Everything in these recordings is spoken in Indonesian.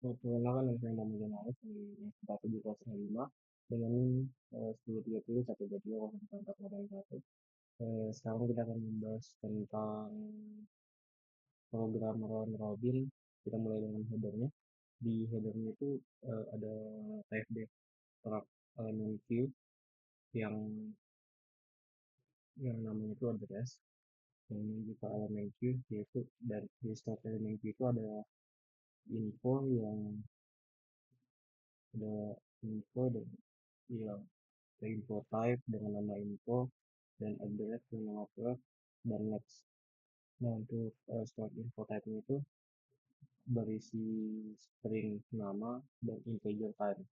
Perkenalkan nama saya Muhammad Zainal dari Universitas 705 dengan 1030 123 04481. Sekarang kita akan membahas tentang program round robin. Kita mulai dengan headernya. Di headernya itu ada TFD track elemen queue yang namanya itu address. Yang membuka elemen queue yaitu dari di start elemen queue itu ada info yang ada info dan yang info type dengan nama info dan address dengan nama address dan next. Nah, untuk start info type itu berisi string nama dan integer type.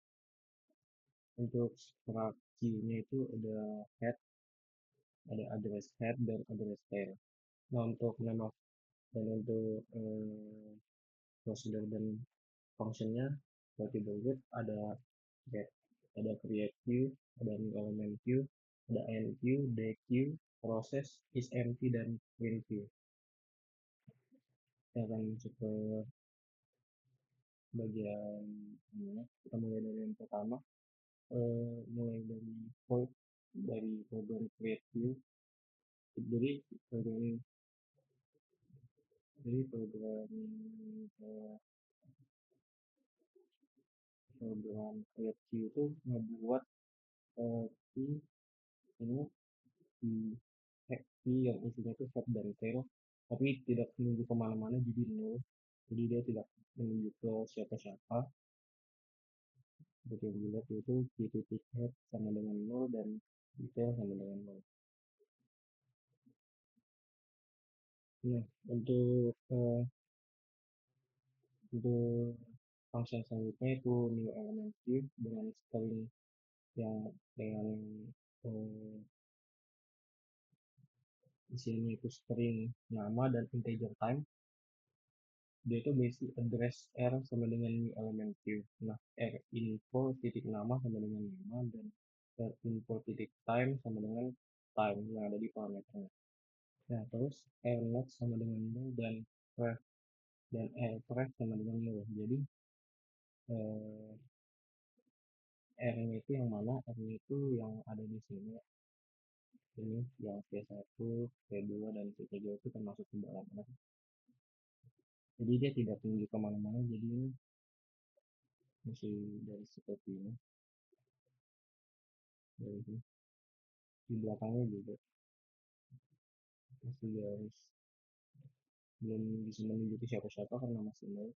Untuk struct key-nya itu ada head, ada address head dan address tail. Nah, untuk nama dan untuk procedure dan functionnya seperti berikut: ada get, ada create queue, ada new element queue, ada enq, deq, proses, is empty dan print queue. Kita akan masuk ke bagian ini. Kita mulai dari yang pertama, mulai dari void dari program create queue. Jadi program program create queue itu membuat queue ini di yang isinya itu head dan tail, tapi tidak menunjuk kemana-mana, jadi nol. Jadi dia tidak menunjuk ke siapa-siapa. Seperti yang dilihat itu titik head sama dengan nol dan detail sama dengan nol. Nah, untuk function selanjutnya itu new element queue dengan string yang dengan eh, isinya itu string nama dan integer time. Dia itu basic address R sama dengan new element queue. Nah, R info titik nama sama dengan nama dan R info titik time sama dengan time yang ada di parameternya. Nah, terus R next sama dengan nol dan ref dan R ref sama dengan nol. Jadi eh, R-nya itu yang mana? R-nya itu yang ada di sini. Ini yang P1, P2 dan P3 itu termasuk sembarang R. Jadi dia tidak tinggi kemana-mana. Jadi ini masih dari seperti ini. Dari sini. Di belakangnya juga masih garis, belum bisa menunjuki siapa-siapa karena masih nol.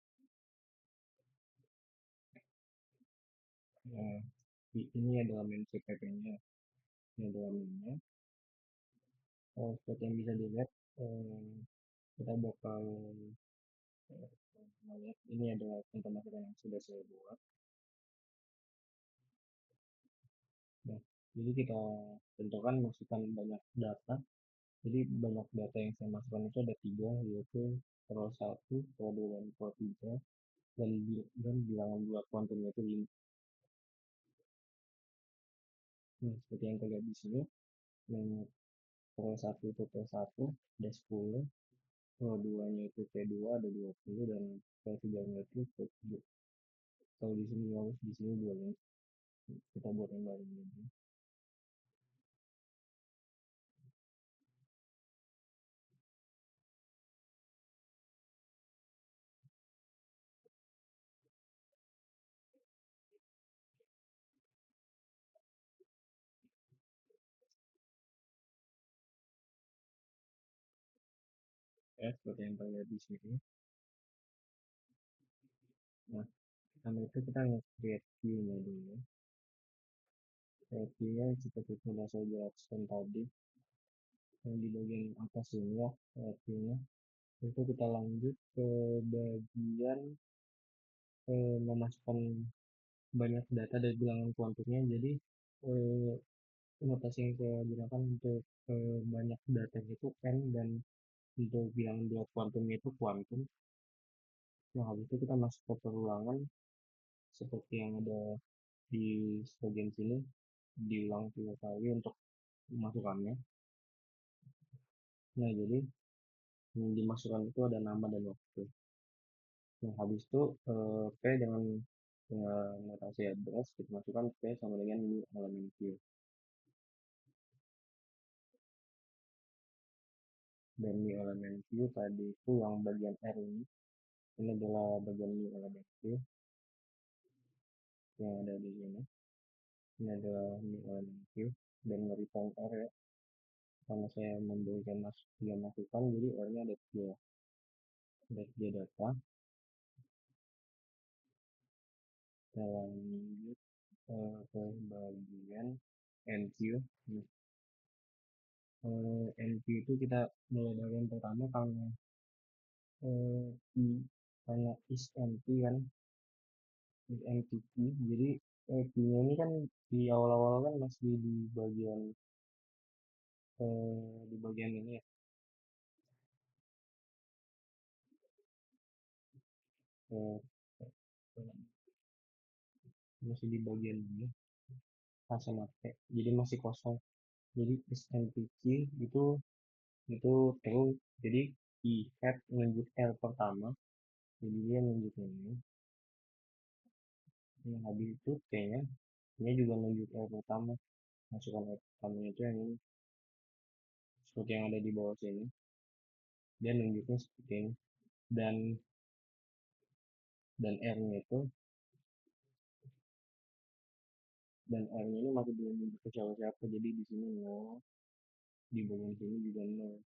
Nah, ini adalah main CPP-nya. Ini adalah mainnya. Seperti yang bisa dilihat, kita bakal melihat ini adalah pemasukan yang sudah saya buat. Nah, jadi kita tentukan masukkan banyak data. Jadi banyak data yang saya masukkan itu ada 3, yaitu row 1, row 2, dan row 3, dan bilangan buat kuantumnya itu 5. Nah, seperti yang terlihat di sini, yang row 1 itu P1 ada 10, row 2 nya itu P2 ada 20, dan row 3 nya itu P7. Kalau di sini harus di sini boleh kita buat yang baru ini. Ya, seperti yang terlihat di sini. Nah, karena itu kita nge-create queue-nya dulu. Create queue-nya seperti sudah saya jelaskan tadi, yang di bagian atas ini ya, create queue-nya. Itu kita lanjut ke bagian memasukkan banyak data dari bilangan kuantumnya. Jadi eh, notasi yang saya gunakan untuk banyak data itu n, dan untuk bilangan buat kuantumnya itu kuantum. Nah, habis itu kita masuk ke perulangan seperti yang ada di bagian sini, diulang 3 kali untuk memasukkannya. Nah, jadi yang dimasukkan itu ada nama dan waktu. Nah, habis itu P dengan notasi address kita masukkan P sama dengan new elemen Q. Dan new elemen Q tadi itu yang bagian R ini adalah bagian new elemen Q yang ada di sini. Ini adalah new elemen Q dan return R ya. Karena saya memberikan tiga masukan, jadi R-nya ada tiga data. Saya lanjut ke bagian NQ. NQ itu kita mulai dari yang pertama karena is empty kan, is empty key. Jadi key-nya ini kan di awal-awal kan masih di bagian ini ya, eh, masih di bagian ini A sama T. Jadi masih kosong. Jadi is empty key itu terus. Jadi I head menunjuk L pertama. Jadi dia nunjuk ini. Yang habis itu T-nya, ini juga nunjuk L pertama. Masukkan L pertamanya itu yang ini. Seperti yang ada di bawah sini. Dia nunjuknya seperti ini. Dan R-nya itu dan R-nya ini masih belum nunjuk ke siapa-siapa. Jadi di sini 0, di bagian sini juga 0.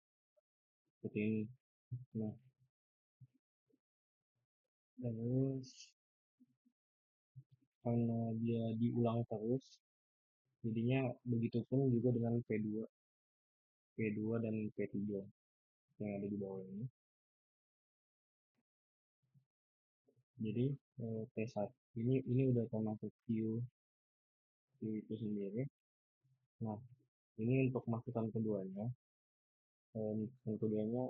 Seperti ini. Nah, terus karena dia diulang terus, jadinya begitu pun juga dengan P2 dan P3 yang ada di bawah ini. Jadi P1 ini udah termasuk Q itu sendiri. Nah, ini untuk masukan keduanya. Masukan keduanya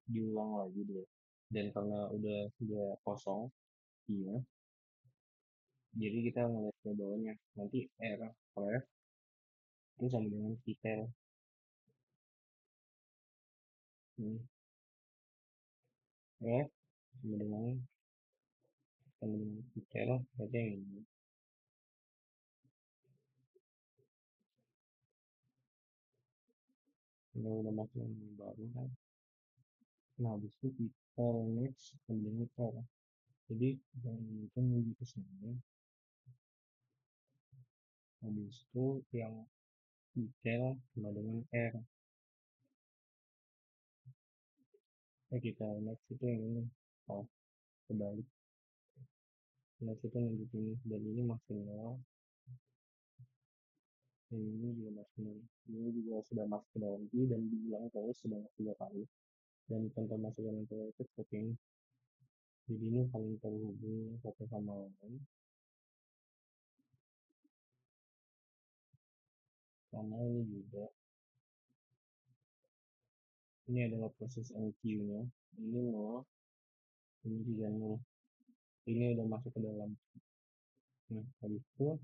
diulang lagi dulu. Dan karena sudah kosong Q-nya, jadi kita ngeliat ke bawahnya. Nanti ref itu sama dengan titel. Hmm. Ref sama dengan titel berarti yang ini. Ini udah masuk yang baru kan. Nah, habis itu titel next sama dengan titel. Jadi yang itu menuju ke sini. Habis itu yang titel sama dengan R. Kita next itu yang ini. Oh, kebalik. Next itu nunjuk ini. Dan ini masih 0. Dan ini juga masih 0. Ini juga sudah masuk ke dalam I dan diulang terus sebanyak 3 kali. Dan contoh masukan yang itu seperti ini. Jadi ini paling terhubung satu sama lain. Karena ini juga ini adalah proses NQ-nya. Ini 0, ini juga 0. Ini udah masuk ke dalam. Nah, habis itu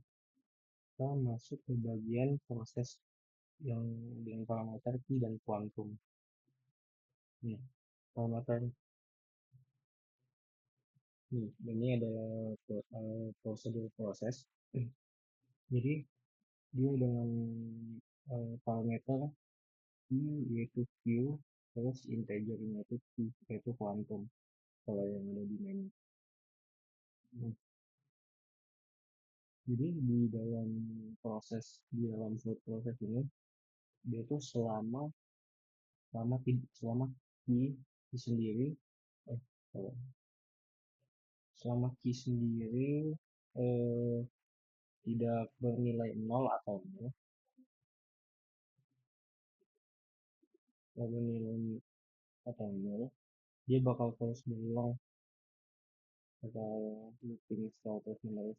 kita masuk ke bagian proses yang dengan parameter Q dan kuantum. Nih, parameter ini adalah prosedur proses. Jadi dia dengan parameter Q yaitu Q, terus integernya itu Q yaitu kuantum kalau yang ada di menu. Nah, jadi di dalam suatu proses ini dia itu selama Q sendiri eh sorry, selama Q sendiri eh, tidak bernilai 0 atau 0, bernilai atau 0, dia bakal terus berulang atau looping secara terus menerus.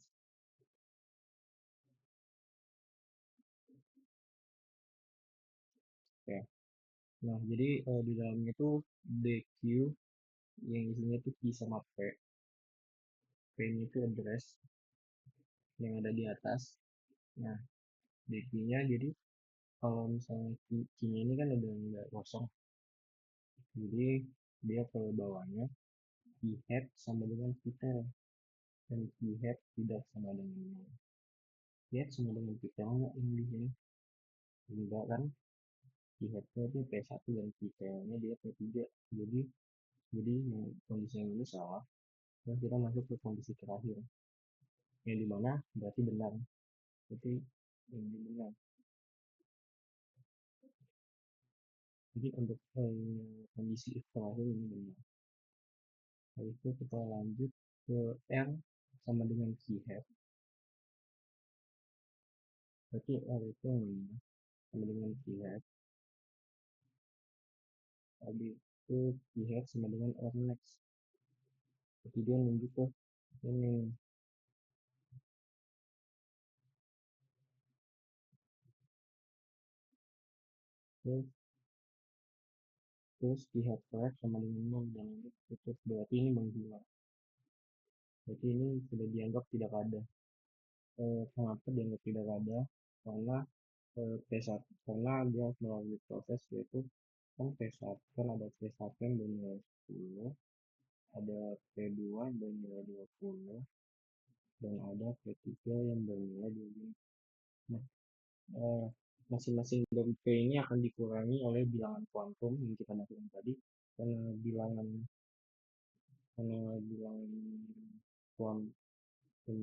Ya. Nah, jadi di dalamnya itu DQ yang isinya itu key sama P. P-nya itu address yang ada di atas. Nah, DQ-nya jadi kalau misalnya key-nya ini kan udah nggak kosong. Jadi dia ke bawahnya. key head sama dengan key tail, dan key head tidak sama dengan nol. Key head sama dengan key tail nggak ini di sini? Enggak kan? Key headnya itu P1 dan key tailnya dia P3. Jadi kondisi yang ini salah. Dan kita masuk ke kondisi terakhir. Yang dimana berarti benar. Jadi ini benar. Jadi untuk kondisi terakhir ini benar. Habis itu kita lanjut ke R sama dengan key head. Berarti R itu yang benar sama dengan key head. Habis itu key head sama dengan R next. Jadi dia nunjuk ke ini. Terus key head correct sama dengan 0 dan ini tutup. Berarti ini menghilang. Berarti ini sudah dianggap tidak ada. Kenapa dianggap tidak ada? Karena P1 karena dia melalui proses yaitu kan P1 kan ada P1 yang bernilai 10, ada P2 yang bernilai 20, dan ada P3 yang bernilai 25. Nah, masing-masing dari P ini akan dikurangi oleh bilangan kuantum yang kita masukkan tadi, karena bilangan bilangan kuantum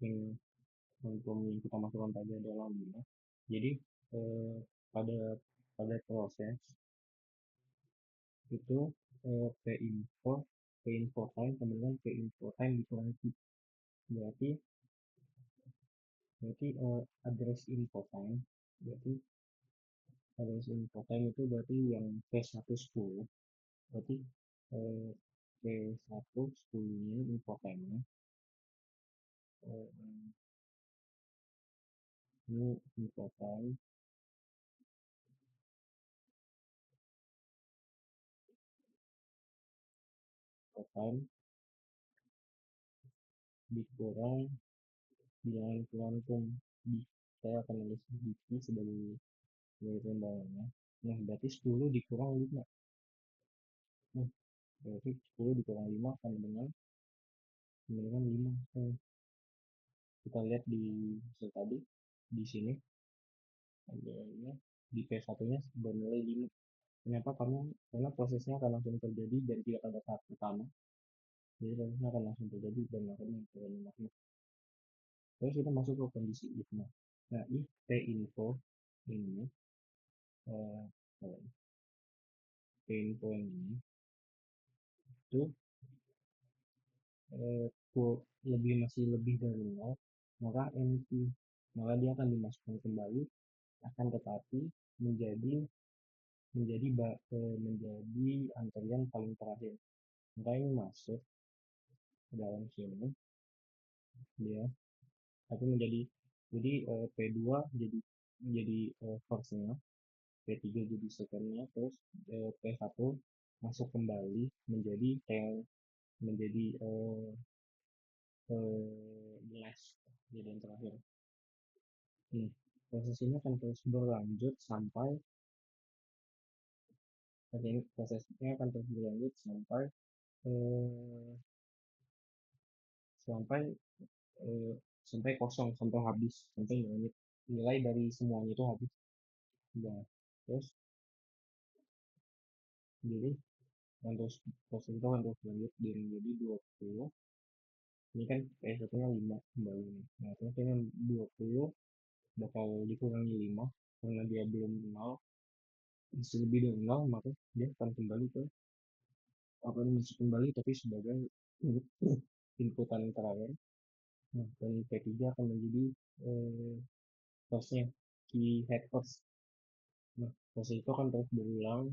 yang kuantum yang kita masukkan tadi adalah 5. Jadi eh, pada pada proses itu P info time sama dengan P info time dikurangi Q. Berarti berarti address info time berarti address info time itu berarti yang P110. Berarti eh, P110 nya info time nya ini info time dikurang bilangan kuantum di saya akan nulis di sebagai timbangannya. Nah, berarti 10 dikurang 5. Nah, berarti 10 dikurang 5 sama dengan 5. Kita lihat di hasil tadi, di sini, adanya di P1 nya bernilai 5. Kenapa? Karena prosesnya akan langsung terjadi dan tidak ada tahap pertama. Jadi prosesnya akan langsung terjadi dan akan menghasilkan makna. Terus kita masuk ke kondisi if. Nah, if P info ini, eh, P info ini itu masih lebih dari 0, maka empty, maka dia akan dimasukkan kembali, akan tetapi menjadi menjadi menjadi antrian paling terakhir. Maka ini masuk ke dalam sini dia, tapi menjadi jadi P2 jadi first-nya, P3 jadi second-nya, terus P1 masuk kembali menjadi menjadi last, jadi yang terakhir. Nih, proses ini akan terus berlanjut eh, sampai eh, sampai kosong, sampai habis, sampai nilai dari semuanya itu habis. Ya, terus jadi terus proses itu akan terus lanjut menjadi 20. Ini kan P1-nya 5 kembali. Nah, terus ini 20 bakal dikurangi 5 karena dia belum 0, masih lebih dari 0, maka dia akan kembali ke akan masuk kembali tapi sebagai inputan terakhir. Nah, dan P3 akan menjadi first-nya, key head first. Nah, proses itu akan terus berulang,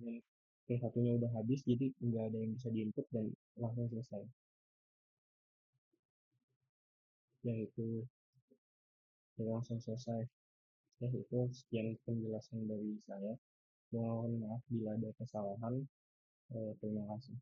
dan P1-nya udah habis, jadi nggak ada yang bisa diinput dan langsung selesai. Yaitu langsung selesai. Ya, itu sekian penjelasan dari saya. Mohon maaf bila ada kesalahan. Terima kasih.